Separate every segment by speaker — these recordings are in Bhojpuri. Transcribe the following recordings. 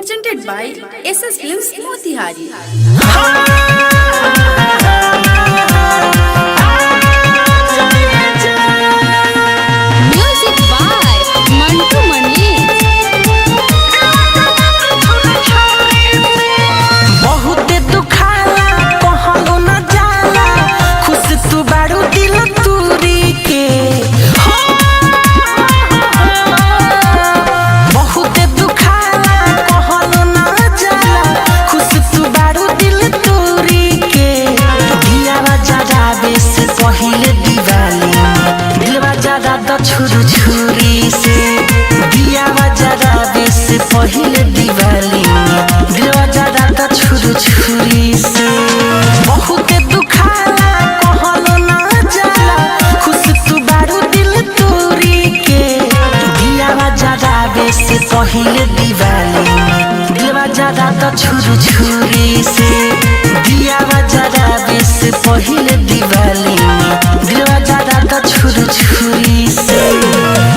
Speaker 1: presented by SS Films Motihari.
Speaker 2: Music by Mantu Manish.
Speaker 3: बहुत दुखाला कहलो न जाला खुश तू बारू दिल तूरी के बहुत दुखाला कहलो न जाला खुश तू बारू दिल तूरी के दियावा जराबे से पहिले दिवाली दिलवा जरा द छुरू छुरी से दियावा जराबे से पहिले दिवाली दिलवा जरा द छुरू छुरी से बहुत दुखाला कहलो न जाला खुश तू बारू दिल तूरी के दियावा जराबे से पहिले दिवाली दिलवा जरा द छुरू छुरी से दियावा जराबे से पहिले दिवाली दिलवा जरा द छुरू छुरी से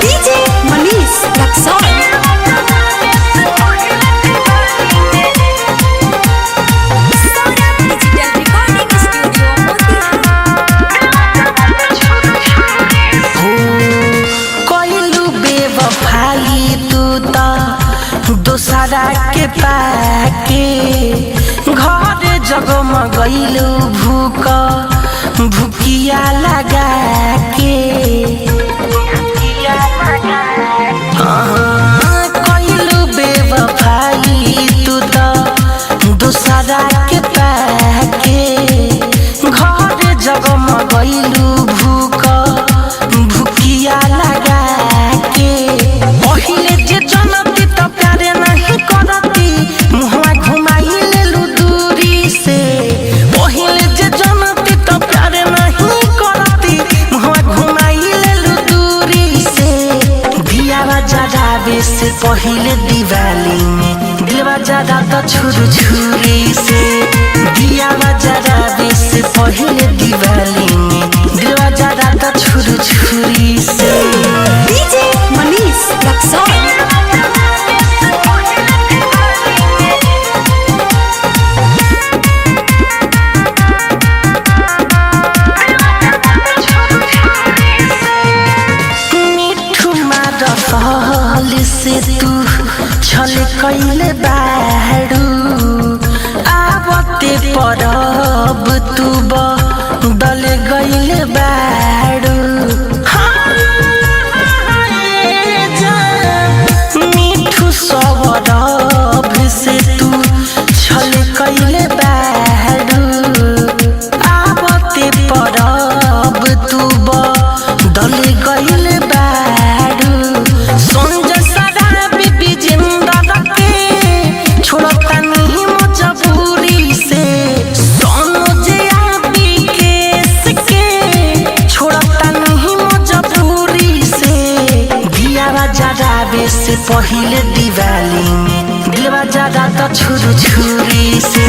Speaker 2: DJ Manish Luxor.
Speaker 3: कोइलू बेवफाई तू तो दोसरा के पाके घर जगमगैलू भूक भूकिया लगा के कोइलू बेवफाई तू तो दोसरा के पाके घर जगमगैलू भूक भूकिया लगा के पहिले जे जनती त प्यारे नहीं करती मुहवा घुमाई लेलू दूरी से पहिले जे जनती त प्यारे नहीं करती मुहवा घुमाई लेलू दूरी से दियावा जराबे से पहिले दिवाली में दिलवा जरा त छुरू छुरी से दियावा जराबे से पहिले दिवाली में दिलवा जरा त छुरू छुरी से
Speaker 2: DJ Manish Luxor.
Speaker 3: मिठू मारल से तू छल कैले बारू आवते परब तू बदल गइले बारू मिठू सवरब से तू छल कैले बारू आवते परब तू बदल गइले बारू संजय सराबी बिजिंदर के छोड़ता नहीं मजबूरी से छोड़ता नहीं मजबूरी से दियावा जराबे से पहिले दिवाली में दिलवा जरा त छुरू छुरी से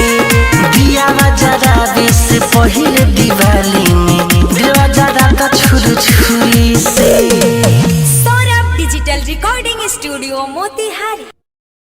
Speaker 3: दियावा जराबे से पहिले दिवाली में दिलवा जरा त छुरू छुरी से
Speaker 2: Saurabh Digital Recording Studio Motihari.